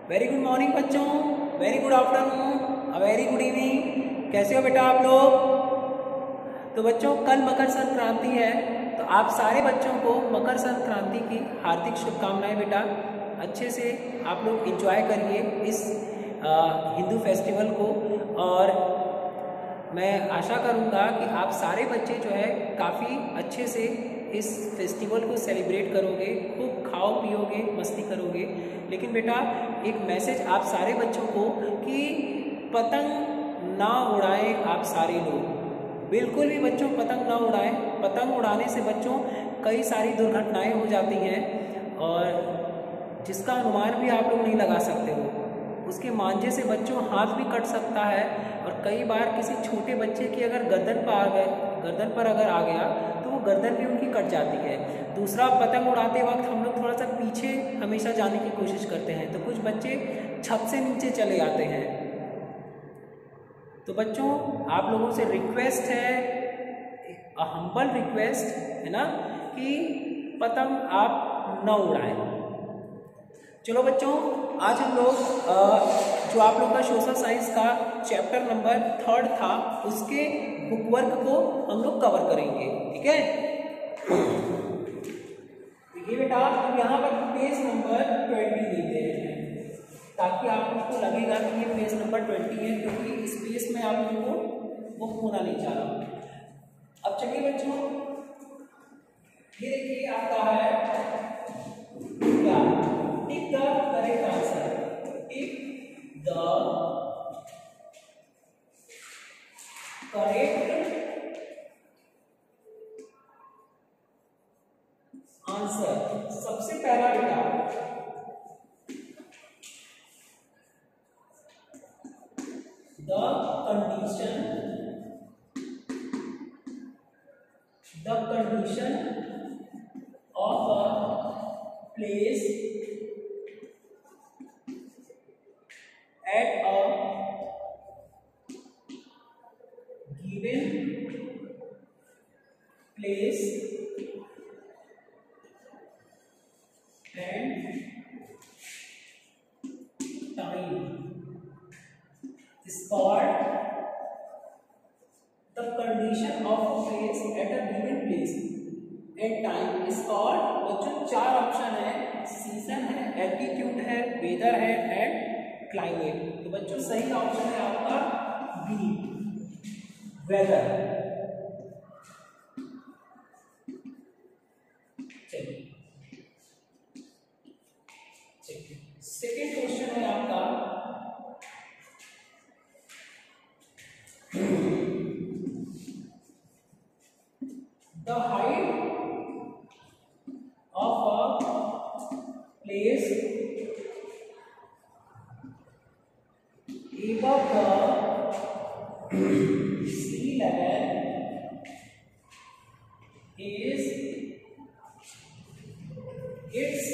Very good morning बच्चों, very good afternoon, very good evening. कैसे हो बेटा आप लोग? तो बच्चों कल मकर संक्रांति है, तो आप सारे बच्चों को मकर संक्रांति की हार्दिक शुभकामनाएं बेटा। अच्छे से आप लोग एंजॉय करिए इस हिंदू फेस्टिवल को, और मैं आशा करूँगा कि आप सारे बच्चे जो है काफ़ी अच्छे से इस फेस्टिवल को सेलिब्रेट करोगे, खूब खाओ पियोगे, मस्ती करोगे। लेकिन बेटा एक मैसेज आप सारे बच्चों को कि पतंग ना उड़ाएं आप सारे लोग, बिल्कुल भी बच्चों पतंग ना उड़ाएं। पतंग उड़ाने से बच्चों कई सारी दुर्घटनाएं हो जाती हैं और जिसका अनुमान भी आप लोग नहीं लगा सकते हो। उसके मांझे से बच्चों हाथ भी कट सकता है, और कई बार किसी छोटे बच्चे की अगर गर्दन पर अगर आ गया तो वो गर्दन भी उनकी कट जाती है। दूसरा, पतंग उड़ाते वक्त हम लोग थोड़ा सा पीछे हमेशा जाने की कोशिश करते हैं, तो कुछ बच्चे छत से नीचे चले जाते हैं। तो बच्चों आप लोगों से रिक्वेस्ट है, हम्बल रिक्वेस्ट है ना, कि पतंग आप न उड़ाएं। चलो बच्चों, आज हम लोग जो आप लोग का सोशल साइंस का चैप्टर नंबर 3 था, उसके बुक वर्क को हम लोग कवर करेंगे। ठीक है, देखिए बेटा, हम यहाँ पर पेज नंबर 20 लेते हैं, ताकि आप लोग को लगेगा कि ये पेज नंबर 20 है, क्योंकि इस पेज में आप लोगों को बुक होना नहीं चाह रहा। अब चलिए बच्चों, ये देखिए आपका है क्या, tick the correct answer, tick the correct answer. सबसे पहला बेटा the condition of a place at a given place and time is called the condition of a place at a given place and time is called। बच्चों 4 option है, season है, altitude है, weather है and climate. तो बच्चों सही option है आपका बी, वेदर। चलिए सेकेंड क्वेश्चन है आपका, the height of a place above the sea level is its,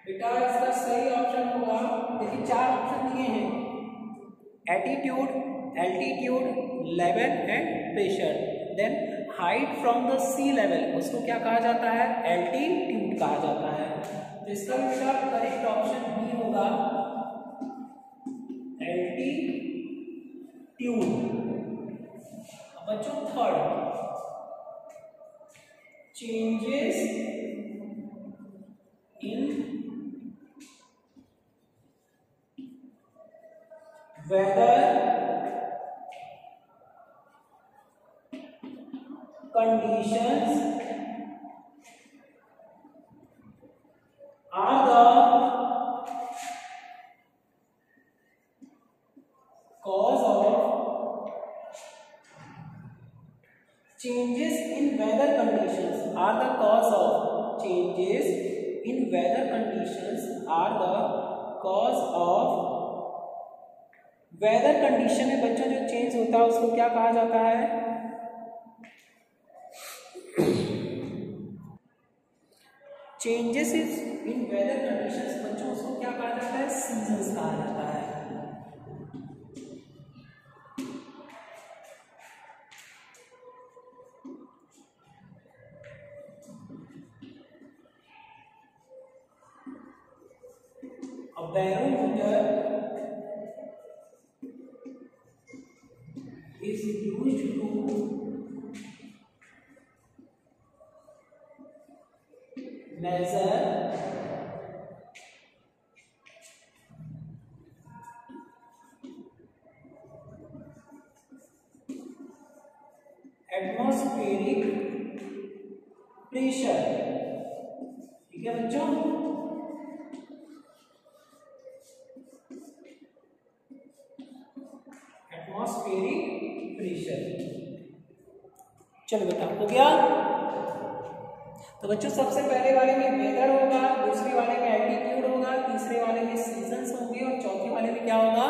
बेटा इसका सही ऑप्शन होगा, देखिए 4 ऑप्शन दिए हैं, attitude, altitude, level and pressure. Then height from the sea level, उसको क्या कहा जाता है? एल्टीट्यूड कहा जाता है। तो इसका बेटा करेक्ट ऑप्शन बी होगा, एल्टीट्यूड। बच्चों third, changes in weather conditions are the cause of changes in weather conditions are the cause of changes in weather conditions are the cause of weather condition में बच्चों जो change होता है उसको क्या कहा जाता है? चेंजेस इन वेदर कंडीशंस बच्चों उसको क्या कहा जाता है? सीजन्स कहा जाता है। barometer is used to measure atmospheric pressure। ठीक है बच्चों, एटमॉस्फेरिक प्रेशर। चलो बेटा हो गया। तो बच्चों सबसे पहले वाले में वेदर होगा, दूसरे वाले में एल्टीट्यूड होगा, तीसरे वाले में सीजन्स होंगे और चौथे वाले में क्या होगा,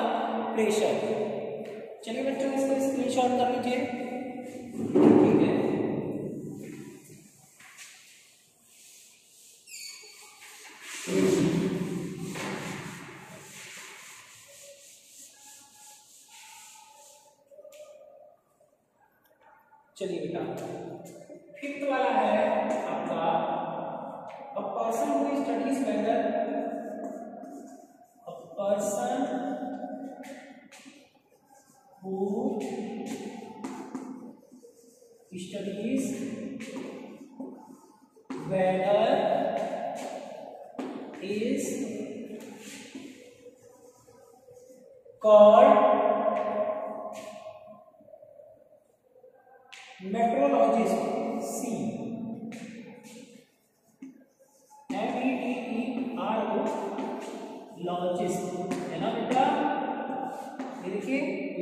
प्रेशर। चलिए बच्चों इसको स्क्रीनशॉट कर लीजिए। ठीक है, चलिए बेटा फिफ्थ वाला है आपका, a person who studies weather, a person who studies weather is called meteorologist। C meteorologist है ना बेटा, देखिए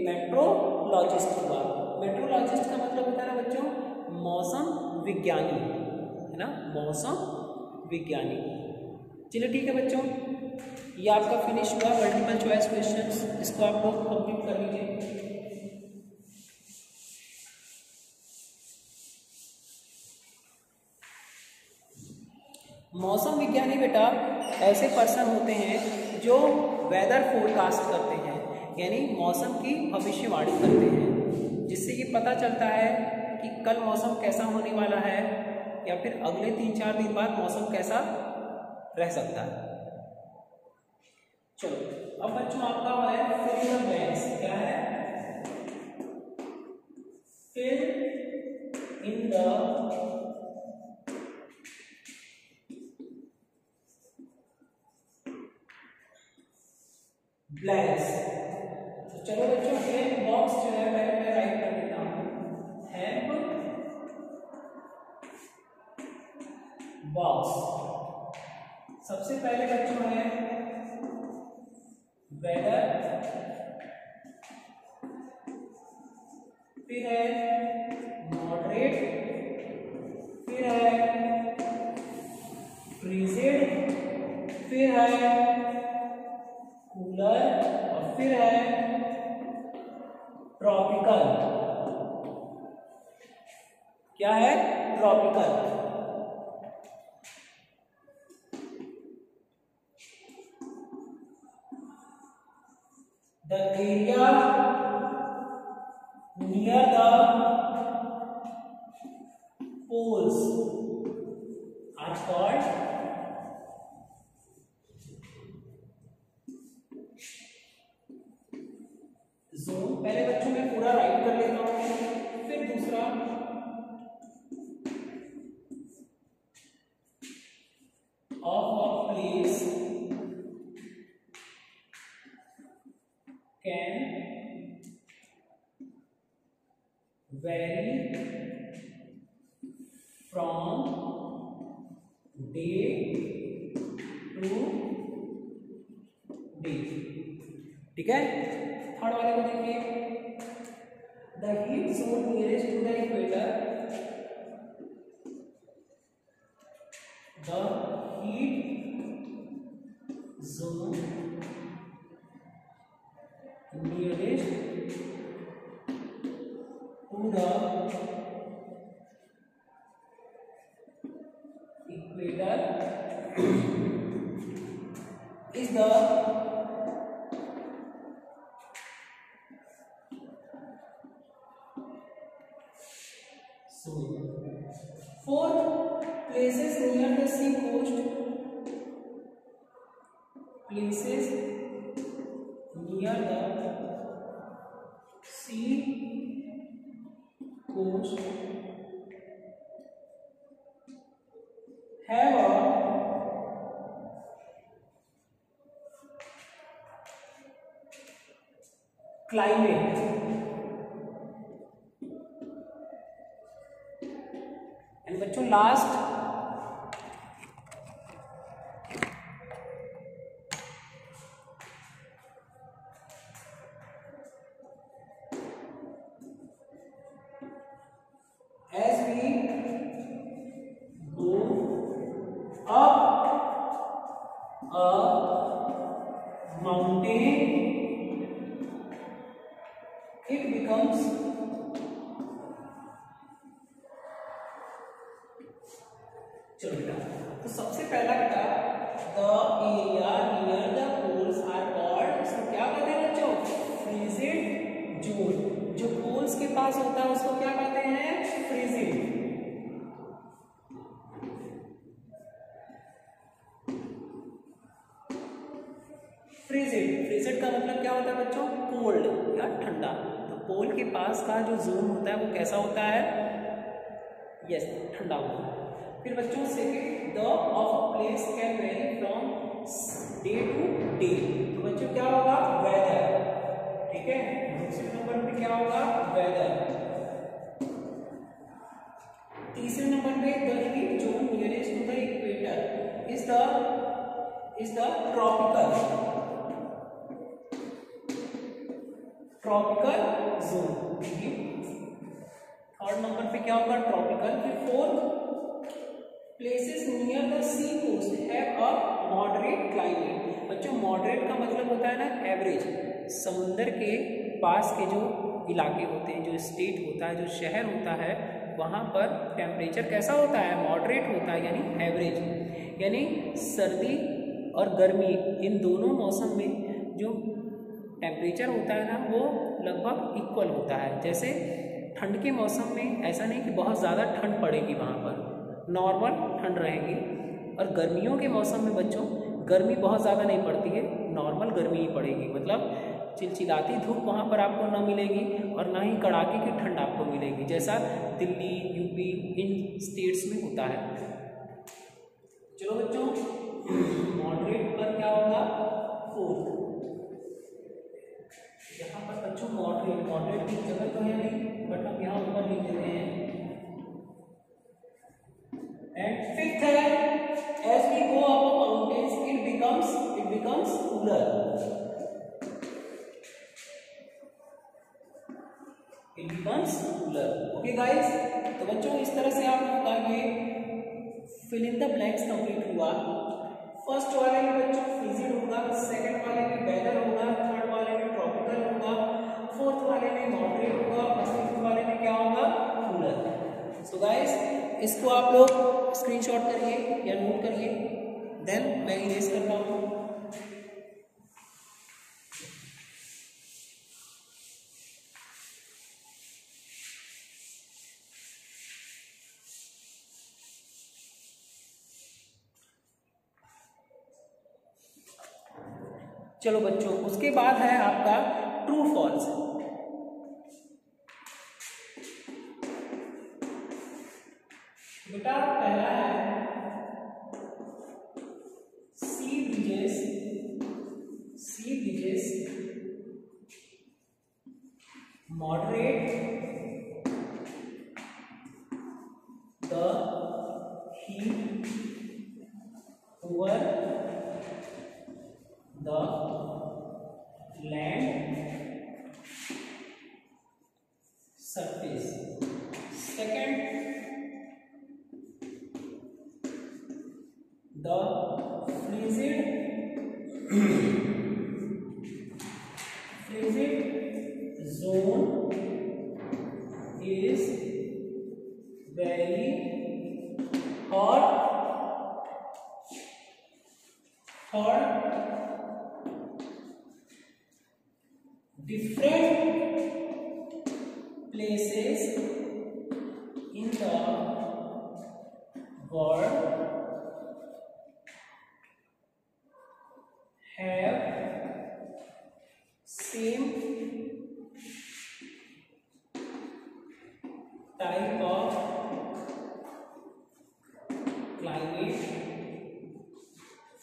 मेट्रोलॉजिस्ट हुआ। मेट्रोलॉजिस्ट का मतलब होता है ना बच्चों मौसम विज्ञानी, है ना, मौसम विज्ञानी। चलिए ठीक है बच्चों, ये आपका फिनिश हुआ मल्टीपल चॉइस क्वेश्चंस, इसको आप लोग कंप्लीट कर लीजिए। मौसम विज्ञानी बेटा ऐसे पर्सन होते हैं जो वेदर फोरकास्ट करते हैं, यानी मौसम की भविष्यवाणी करते हैं, जिससे ये पता चलता है कि कल मौसम कैसा होने वाला है या फिर अगले 3-4 दिन बाद मौसम कैसा रह सकता है। चलो अब बच्चों आपका है फिल द ब्लैंक्स। क्या है, फिल इन द ब्लैंक्स। तो चलो बच्चों हेल्प बॉक्स जो है पहले मैं राइट कर देता हूं, हेल्प बॉक्स। सबसे पहले बच्चों है वेदर, फिर है मॉडरेट, फिर है फ्रीजिड, फिर है कूलर और फिर है ट्रॉपिकल। क्या है, tropical. The area near the poles are called zone। पहले बच्चों मैं पूरा राइट कर लेता हूं, फिर दूसरा of a place can vary from day to day। ठीक है, थर्ड वाले को देखिए, the heat zone nearest to the equator, the heat zone nearest to the equator is the zone। Fourth, places near the sea coast places near the sea coast have a climate and बच्चों last as we go up a mountain it becomes चलो बेटा तो सबसे पहला बेटा the area near the poles are called इसको क्या कहते हैं बच्चों फ्रीजिड जोन जो पोल्स के पास होता है उसको क्या कहते हैं फ्रीजिड फ्रीजिड का मतलब क्या होता है बच्चों कोल्ड या ठंडा तो पोल के पास का जो जोन होता है वो कैसा होता है यस ठंडा होता है फिर बच्चों second the of a place can vary from day to day तो बच्चों क्या होगा वेदर ठीक है दूसरे नंबर पे क्या होगा वेदर तीसरे नंबर पे the heat zone nearest to the equator is the tropical zone third नंबर पे क्या होगा ट्रॉपिकल फिर fourth places near the sea coast have a moderate climate बच्चों मॉडरेट का मतलब होता है ना एवरेज समुंदर के पास के जो इलाके होते हैं जो स्टेट होता है जो शहर होता है वहाँ पर टेम्परेचर कैसा होता है मॉडरेट होता है यानी एवरेज यानी सर्दी और गर्मी इन दोनों मौसम में जो टेम्परेचर होता है ना वो लगभग इक्वल होता है जैसे ठंड के मौसम में ऐसा नहीं कि बहुत ज़्यादा ठंड पड़ेगी वहाँ पर नॉर्मल ठंड रहेगी और गर्मियों के मौसम में बच्चों गर्मी बहुत ज़्यादा नहीं पड़ती है नॉर्मल गर्मी ही पड़ेगी मतलब चिलचिलाती धूप वहाँ पर आपको ना मिलेगी और ना ही कड़ाके की ठंड आपको मिलेगी जैसा दिल्ली यूपी इन स्टेट्स में होता है चलो बच्चों मॉडरेट पर क्या होगा फोर्थ यहाँ पर बच्चों मॉडरेट की जगह तो है नहीं बट हम यहाँ ऊपर लिख देते हैं एंड फिफ्थ है as we go up mountains it becomes cooler okay guys तो बच्चों इस तरह से आप लोगों का ये fill in the blanks complete हुआ फर्स्ट वाले में बच्चों फ्रीजिड होगा सेकंड वाले में वेदर होगा थर्ड वाले में ट्रॉपिकल होगा फोर्थ वाले में मॉडरेट होगा और फिफ्थ वाले में क्या होगा कूलर सो गाइस इसको आप लोग स्क्रीनशॉट करिए या नोट करिए देन मैं इरेज करता हूँ चलो बच्चों उसके बाद है आपका ट्रू फॉल्स बेटा पहला है sea breezes moderate the heat over the land surface second the frigid zone is very hot different places in the world have same type of climate.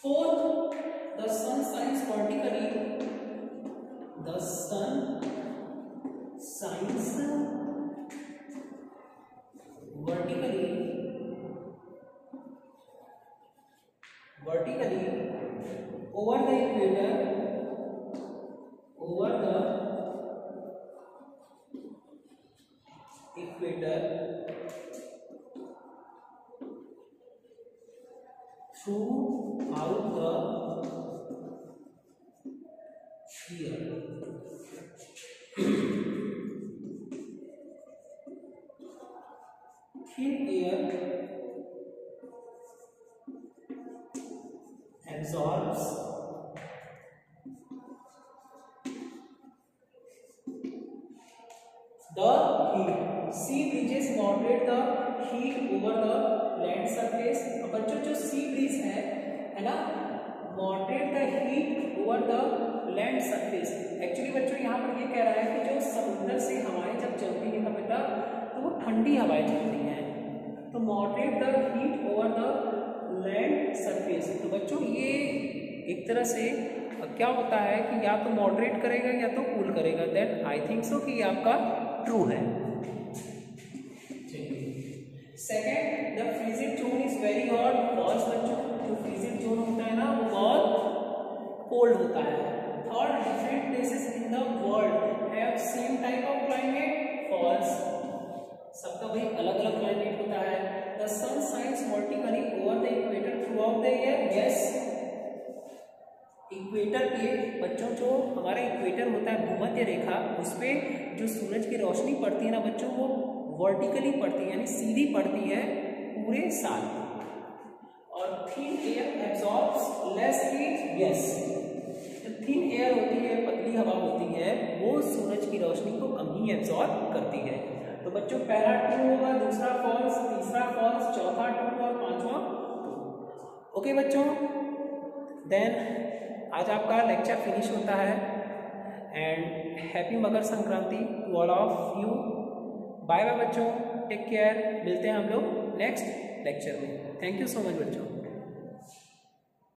Fourth, the sun shines vertically. The sun shines vertically over the equator, throughout the year. Thin air absorbs the heat. Sea breezes moderate the heat over the land surface. अब बच्चों जो sea breeze है ना, moderate the heat over the land surface. Actually बच्चों यहाँ पर ये कह रहा है कि जो समुद्र से हवाएं जब चलती हैं ना बेटा, तो वो ठंडी हवाएं चलती हैं. तो moderate the heat over the land surface. तो बच्चों ये एक तरह से क्या होता है कि या तो मॉडरेट करेगा या तो कूल करेगा. देन आई थिंक सो कि ये आपका ट्रू है. Second, the freezing zone is very hot. False बच्चों, जो फ्रीजिंग जोन होता है ना वो बहुत कोल्ड होता है. Third, different places in the world have same type of climate. False, सबका भाई अलग अलग क्लाइमेट होता है. The sun shines vertically over the equator throughout the year. Yes, equator के बच्चों जो हमारा इक्वेटर होता है भूमध्य रेखा, उस पर जो सूरज की रोशनी पड़ती है ना बच्चों, वो वर्टिकली पड़ती है यानी सीधी पड़ती है पूरे साल. और thin air absorbs less heat. Yes, जो थिन एयर होती है, पतली हवा होती है, वो सूरज की रोशनी को कम ही एब्जॉर्ब करती है. तो बच्चों पहला ट्रू होगा, दूसरा फॉल्स, तीसरा फॉल्स, चौथा ट्रू और पांचवा ट्रू. ओके बच्चों, देन आज आपका लेक्चर फिनिश होता है. And happy Makar Sankranti to all of you. Bye bye बच्चों, टेक केयर. मिलते हैं हम लोग नेक्स्ट लेक्चर में. थैंक यू सो मच बच्चों.